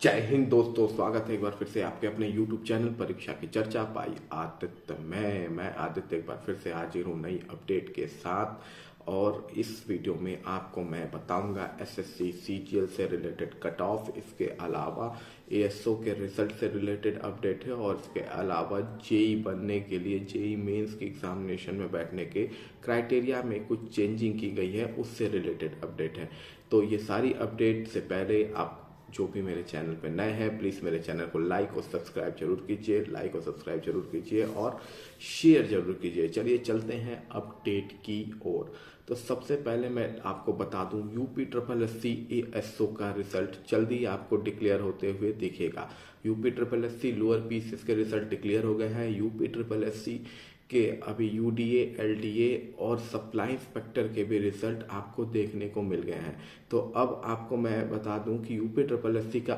जय हिंद दोस्तों, स्वागत है एक बार फिर से आपके अपने YouTube चैनल परीक्षा की चर्चा पाई आदित्य। मैं आदित्य एक बार फिर से हाजिर हूँ नई अपडेट के साथ। और इस वीडियो में आपको मैं बताऊंगा एसएससी सीजीएल से रिलेटेड कट ऑफ, इसके अलावा एएसओ के रिजल्ट से रिलेटेड अपडेट है और इसके अलावा जेई बनने के लिए जेई मेंस के एग्जामिनेशन में बैठने के क्राइटेरिया में कुछ चेंजिंग की गई है, उससे रिलेटेड अपडेट है। तो ये सारी अपडेट से पहले आप जो भी मेरे चैनल पे नए हैं प्लीज़ मेरे चैनल को लाइक और सब्सक्राइब जरूर कीजिए, लाइक और सब्सक्राइब जरूर कीजिए और शेयर जरूर कीजिए। चलिए चलते हैं अपडेट की ओर। तो सबसे पहले मैं आपको बता दूं यूपी ट्रिपल एससी एएसओ का रिजल्ट जल्दी आपको डिक्लेयर होते हुए दिखेगा। UP triple SC lower PCS के रिजल्ट डिक्लेयर हो गए हैं। यूपी ट्रिपल एससी के अभी यूडीए, एलडीए और सप्लाई इंस्पेक्टर के भी रिजल्ट आपको देखने को मिल गए हैं। तो अब आपको मैं बता दूं कि यूपी ट्रिपल एससी का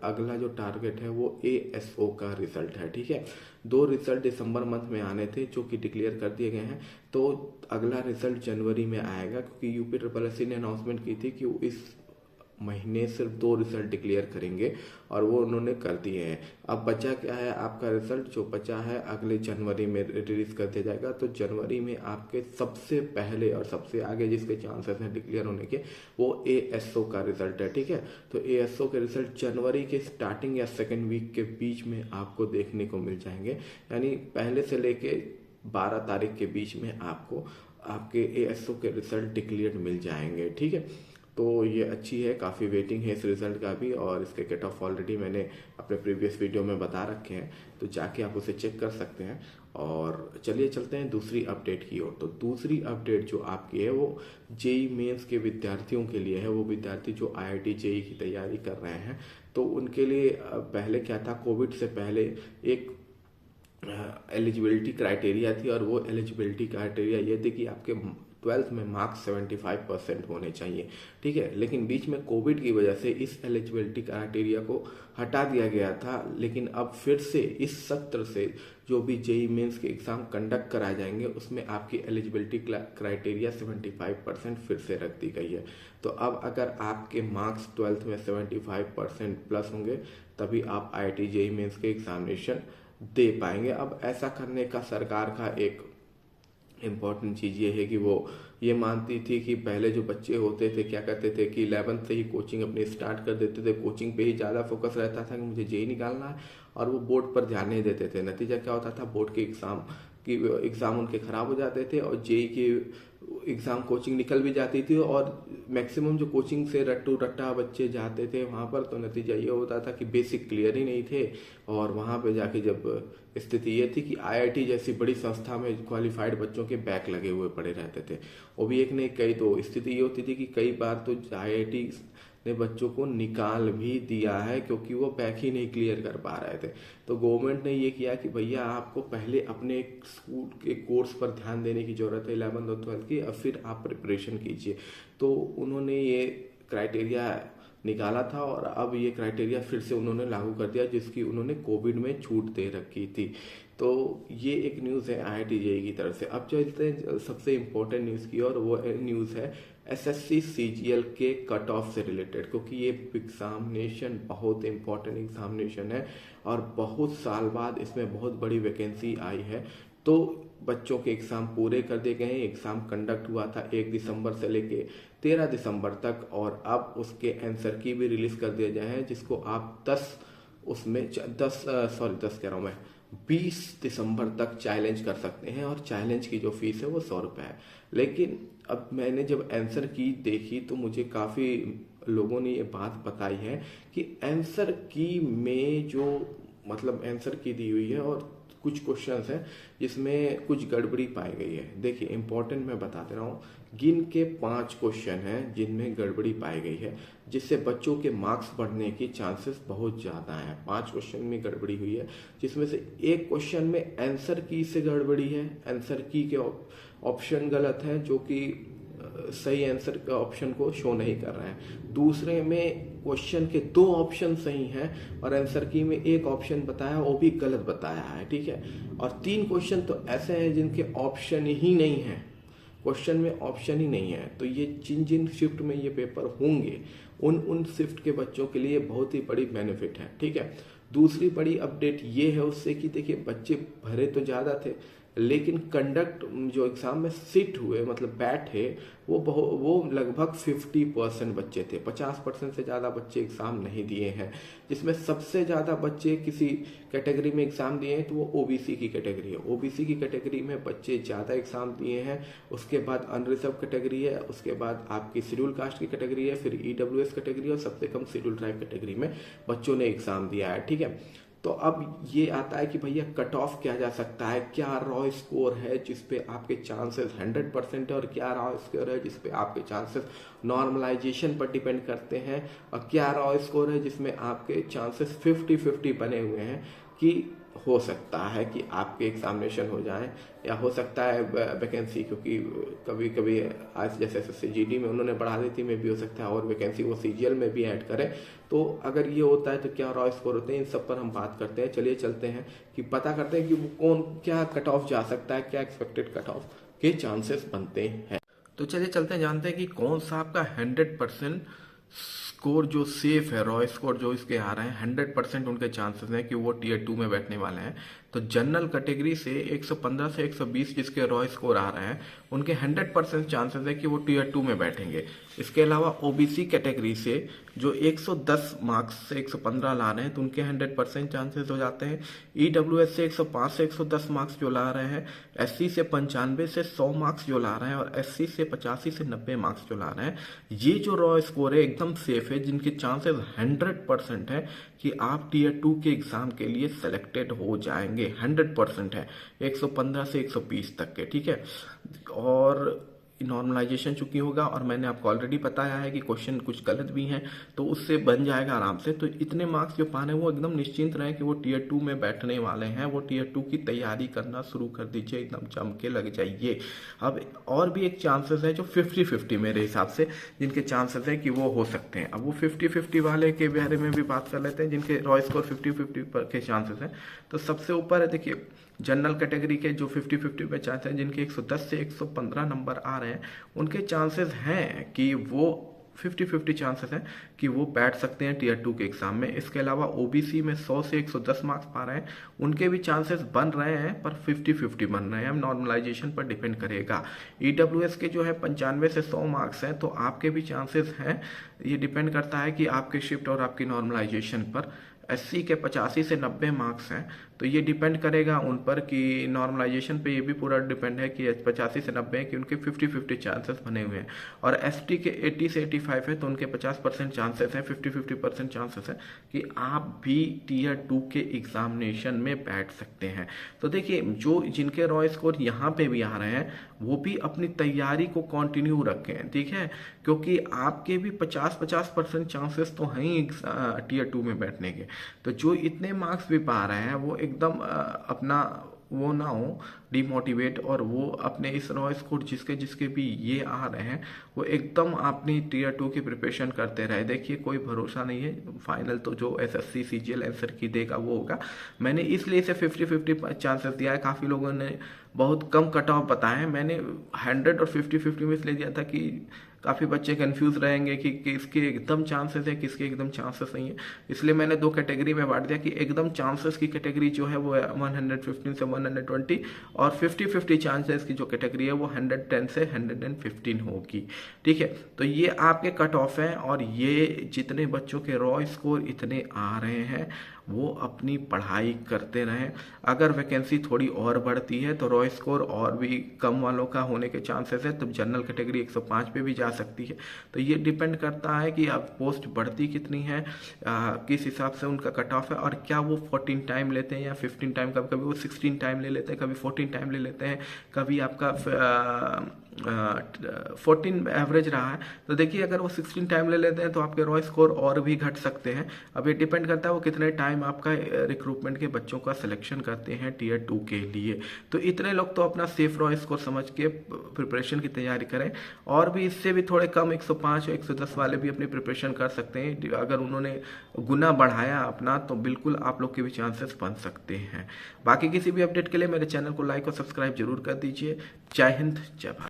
अगला जो टारगेट है वो एएसओ का रिजल्ट है। ठीक है, 2 रिजल्ट दिसंबर मंथ में आने थे जो कि डिक्लेयर कर दिए गए हैं। तो अगला रिजल्ट जनवरी में आएगा, क्योंकि यूपी ट्रिपल एससी ने अनाउंसमेंट की थी कि वो इस महीने सिर्फ 2 रिजल्ट डिक्लेयर करेंगे और वो उन्होंने कर दिए हैं। अब बचा क्या है, आपका रिजल्ट जो बचा है अगले जनवरी में रिलीज कर दिया जाएगा। तो जनवरी में आपके सबसे पहले और सबसे आगे जिसके चांसेस हैं डिक्लेयर होने के वो एएसओ का रिजल्ट है। ठीक है, तो एएसओ के रिजल्ट जनवरी के स्टार्टिंग या सेकेंड वीक के बीच में आपको देखने को मिल जाएंगे, यानी पहले से लेके 12 तारीख के बीच में आपको आपके एएसओ के रिजल्ट डिक्लेयर मिल जाएंगे। ठीक है, तो ये अच्छी है, काफ़ी वेटिंग है इस रिजल्ट का भी और इसके कट ऑफ ऑलरेडी मैंने अपने प्रीवियस वीडियो में बता रखे हैं, तो जाके आप उसे चेक कर सकते हैं। और चलिए चलते हैं दूसरी अपडेट की ओर। तो दूसरी अपडेट जो आपकी है वो जेई मेंस के विद्यार्थियों के लिए है। वो विद्यार्थी जो आईआईटी जेई की तैयारी कर रहे हैं, तो उनके लिए पहले क्या था, कोविड से पहले एक एलिजिबिलिटी क्राइटेरिया थी और वो एलिजिबिलिटी क्राइटेरिया ये थी कि आपके 12th में मार्क्स 75% होने चाहिए। ठीक है, लेकिन बीच में कोविड की वजह से इस एलिजिबिलिटी क्राइटेरिया को हटा दिया गया था, लेकिन अब फिर से इस सत्र से जो भी जेई मेंस के एग्जाम कंडक्ट कराए जाएंगे उसमें आपकी एलिजिबिलिटी क्राइटेरिया 75% फिर से रख दी गई है। तो अब अगर आपके मार्क्स 12th में 75% प्लस होंगे तभी आप आईआईटी जेई मेंस के एग्जामिनेशन दे पाएंगे। अब ऐसा करने का सरकार का एक इम्पॉर्टेंट चीज़ ये है कि वो ये मानती थी कि पहले जो बच्चे होते थे क्या करते थे कि 11th से ही कोचिंग अपनी स्टार्ट कर देते थे, कोचिंग पे ही ज़्यादा फोकस रहता था कि मुझे जेई निकालना है और वो बोर्ड पर ध्यान नहीं देते थे। नतीजा क्या होता था, बोर्ड के एग्ज़ाम उनके ख़राब हो जाते थे और जेई के एग्ज़ाम कोचिंग निकल भी जाती थी और मैक्सिमम जो कोचिंग से रट्टू रट्टा बच्चे जाते थे वहाँ पर, तो नतीजा ये होता था कि बेसिक क्लियर ही नहीं थे। और वहाँ पे जाके जब स्थिति ये थी कि आईआईटी जैसी बड़ी संस्था में क्वालिफाइड बच्चों के बैक लगे हुए पड़े रहते थे, वो भी एक नहीं कई। तो स्थिति ये होती थी कि कई बार तो आईआईटी ने बच्चों को निकाल भी दिया है क्योंकि वो बैक ही नहीं क्लियर कर पा रहे थे। तो गवर्नमेंट ने ये किया कि भैया आपको पहले अपने स्कूल के कोर्स पर ध्यान देने की जरूरत है 11th और 12th की, और फिर आप प्रिपरेशन कीजिए। तो उन्होंने ये क्राइटेरिया निकाला था और अब ये क्राइटेरिया फिर से उन्होंने लागू कर दिया, जिसकी उन्होंने कोविड में छूट दे रखी थी। तो ये एक न्यूज़ है आईआईटी जेई की तरफ से। अब चलते हैं सबसे इम्पोर्टेंट न्यूज़ की और वो न्यूज़ है एसएससी सीजीएल के कट ऑफ से रिलेटेड, क्योंकि ये एग्जामिनेशन बहुत इंपॉर्टेंट एग्जामिनेशन है और बहुत साल बाद इसमें बहुत बड़ी वैकेंसी आई है। तो बच्चों के एग्ज़ाम पूरे कर दिए गए हैं। एग्ज़ाम कंडक्ट हुआ था 1 दिसंबर से लेके 13 दिसंबर तक और अब उसके आंसर की भी रिलीज कर दिया जाए हैं, जिसको आप 10 कह रहा हूँ मैं 20 दिसंबर तक चैलेंज कर सकते हैं और चैलेंज की जो फीस है वो 100 रुपये है। लेकिन अब मैंने जब आंसर की देखी तो मुझे काफ़ी लोगों ने ये बात बताई है कि आंसर की में जो मतलब आंसर की दी हुई है और कुछ क्वेश्चंस हैं जिसमें कुछ गड़बड़ी पाई गई है। देखिए इंपॉर्टेंट मैं बता दे रहा हूँ, गिन के 5 क्वेश्चन हैं जिनमें गड़बड़ी पाई गई है, जिससे बच्चों के मार्क्स बढ़ने की चांसेस बहुत ज़्यादा हैं। 5 क्वेश्चन में गड़बड़ी हुई है, जिसमें से एक क्वेश्चन में आंसर की से गड़बड़ी है, आंसर की के ऑप्शन गलत है जो कि सही आंसर का ऑप्शन को शो नहीं कर रहे हैं। दूसरे में क्वेश्चन के 2 ऑप्शन सही हैं और आंसर की में एक ऑप्शन बताया वो भी गलत बताया है। ठीक है, और 3 क्वेश्चन तो ऐसे हैं जिनके ऑप्शन ही नहीं है, क्वेश्चन में ऑप्शन ही नहीं है। तो ये जिन जिन शिफ्ट में ये पेपर होंगे उन शिफ्ट के बच्चों के लिए बहुत ही बड़ी बेनिफिट है। ठीक है, दूसरी बड़ी अपडेट ये है उससे कि देखिए बच्चे भरे तो ज़्यादा थे, लेकिन कंडक्ट जो एग्ज़ाम में सिट हुए मतलब बैठे वो लगभग 50% बच्चे थे। 50% से ज़्यादा बच्चे एग्ज़ाम नहीं दिए हैं, जिसमें सबसे ज़्यादा बच्चे किसी कैटेगरी में एग्ज़ाम दिए हैं तो वो ओबीसी की कैटेगरी है। ओबीसी की कैटेगरी में बच्चे ज़्यादा एग्ज़ाम दिए हैं। उसके बाद अनरिजर्व कैटेगरी है, उसके बाद आपकी शेड्यूल कास्ट की कैटेगरी है, फिर ईडब्ल्यूएस कैटेगरी और सबसे कम शेड्यूल ट्राइब कैटेगरी में बच्चों ने एग्ज़ाम दिया है। ठीक है, तो अब ये आता है कि भैया कट ऑफ क्या जा सकता है, क्या रॉ स्कोर है जिसपे आपके चांसेस 100% है और क्या रॉ स्कोर है जिसपे आपके चांसेस नॉर्मलाइजेशन पर डिपेंड करते हैं, और क्या रॉ स्कोर है जिसमें आपके चांसेस 50-50 बने हुए हैं कि हो सकता है कि आपके एग्जामिनेशन हो जाए या हो सकता है वैकेंसी, क्योंकि कभी कभी आज जैसे SSC-GD में उन्होंने बढ़ा दी थी, में भी हो सकता है और वैकेंसी वो CGL में भी ऐड करें। तो अगर ये होता है तो क्या रॉ स्कोर होते हैं, इन सब पर हम बात करते हैं। चलिए चलते हैं कि पता करते हैं कि वो कौन क्या कट ऑफ जा सकता है, क्या एक्सपेक्टेड कट ऑफ के चांसेस बनते हैं। तो चलिए चलते हैं, जानते हैं कि कौन सा आपका 100% स्कोर जो सेफ है, रॉ स्कोर जो इसके आ रहे हैं 100% उनके चांसेस हैं कि वो टियर 2 में बैठने वाले हैं। तो जनरल कैटेगरी से 115 से 120 जिसके रॉ स्कोर आ रहे हैं उनके 100% चांसेस है कि वो टियर 2 में बैठेंगे। इसके अलावा ओबीसी कैटेगरी से जो 110 मार्क्स से 115 ला रहे हैं तो उनके 100% चांसेस हो जाते हैं। ईडब्ल्यूएस से 105 से 110 मार्क्स जो ला रहे हैं, एससी से 95 से 100 मार्क्स जो ला रहे हैं और एससी से 85 से 90 मार्क्स जो ला रहे हैं, ये जो रॉ स्कोर है एकदम सेफ है, जिनके चांसेस 100% है कि आप टियर 2 के एग्जाम के लिए सेलेक्टेड हो जाएंगे। 100% है 115 से 120 तक के। ठीक है, और नॉर्मलाइजेशन चुकी होगा और मैंने आपको ऑलरेडी बताया है कि क्वेश्चन कुछ गलत भी हैं तो उससे बन जाएगा आराम से। तो इतने मार्क्स जो पाने वो एकदम निश्चिंत रहे कि वो टियर 2 में बैठने वाले हैं। वो टियर 2 की तैयारी करना शुरू कर दीजिए, एकदम जम के लग जाइए। अब और भी एक चांसेस है जो 50-50 मेरे हिसाब से जिनके चांसेस है कि वो हो सकते हैं। अब वो 50-50 वाले के बारे में भी बात कर लेते हैं जिनके रॉ स्कोर 50-50 के चांसेस हैं। तो सबसे ऊपर है देखिए जनरल कैटेगरी के जो 50-50 में चांस हैं, जिनके 110 से 115 नंबर आ रहे हैं, उनके चांसेस हैं कि वो 50-50 चांसेस हैं कि वो बैठ सकते हैं टियर 2 के एग्जाम में। इसके अलावा ओबीसी में 100 से 110 मार्क्स पा रहे हैं, उनके भी चांसेस बन रहे हैं पर 50-50 बन रहे हैं, नॉर्मलाइजेशन पर डिपेंड करेगा। ईडब्ल्यूएस के जो है 95 से 100 मार्क्स हैं तो आपके भी चांसेस हैं, ये डिपेंड करता है कि आपके शिफ्ट और आपकी नॉर्मलाइजेशन पर। एससी के 85 से 90 मार्क्स हैं तो ये डिपेंड करेगा उन पर कि नॉर्मलाइजेशन पे, ये भी पूरा डिपेंड है कि 85 से 90 है कि उनके 50-50 चांसेस बने हुए हैं। और एसटी के 80 से 85 है तो उनके 50% चांसेस हैं, 50-50% चांसेस है कि आप भी टियर 2 के एग्जामिनेशन में बैठ सकते हैं। तो देखिए जो जिनके रॉ स्कोर यहाँ पे भी आ रहे हैं वो भी अपनी तैयारी को कंटिन्यू रखें, ठीक है, क्योंकि आपके भी 50-50% चांसेस तो हैं ही टियर 2 में बैठने के। तो जो इतने मार्क्स भी पा रहे हैं वो एकदम अपना वो ना हो डिमोटिवेट, और वो अपने इस रॉ स्कोर जिसके जिसके भी ये आ रहे हैं वो एकदम अपनी टियर 2 की प्रिपरेशन करते रहे। देखिए कोई भरोसा नहीं है, फाइनल तो जो एसएससी सीजीएल आंसर की देगा वो होगा। मैंने इसलिए इसे 50-50 चांसेस दिया है। काफ़ी लोगों ने बहुत कम कट ऑफ बताए हैं, मैंने 100 और 50-50 में इसलिए दिया था कि काफ़ी बच्चे कंफ्यूज रहेंगे कि किसके एकदम चांसेस है किसके एकदम चांसेस नहीं है, इसलिए मैंने दो कैटेगरी में बांट दिया कि एकदम चांसेस की कैटेगरी जो है वो 115 से 120 और 50-50 चांसेस की जो कैटेगरी है वो 110 से 115 होगी। ठीक है, तो ये आपके कट ऑफ हैं और ये जितने बच्चों के रॉ स्कोर इतने आ रहे हैं वो अपनी पढ़ाई करते रहें। अगर वैकेंसी थोड़ी और बढ़ती है तो रॉ स्कोर और भी कम वालों का होने के चांसेस है, तब जनरल कैटेगरी 105 पे भी जा सकती है। तो ये डिपेंड करता है कि अब पोस्ट बढ़ती कितनी है, किस हिसाब से उनका कट ऑफ है, और क्या वो 14 टाइम लेते हैं या 15 टाइम, कभी कभी वो 16 टाइम ले लेते हैं, कभी 14 टाइम ले लेते हैं, कभी आपका 14 एवरेज रहा है। तो देखिए अगर वो 16 टाइम ले लेते हैं तो आपके रॉ स्कोर और भी घट सकते हैं। अब ये डिपेंड करता है वो कितने टाइम आपका रिक्रूटमेंट के बच्चों का सिलेक्शन करते हैं टियर 2 के लिए। तो इतने लोग तो अपना सेफ रॉ स्कोर समझ के प्रिपरेशन की तैयारी करें, और भी इससे भी थोड़े कम 105 और 110 वाले भी अपनी प्रिपरेशन कर सकते हैं। अगर उन्होंने गुना बढ़ाया अपना तो बिल्कुल आप लोग के भी चांसेस बन सकते हैं। बाकी किसी भी अपडेट के लिए मेरे चैनल को लाइक और सब्सक्राइब जरूर कर दीजिए। जय हिंद, जय भारत।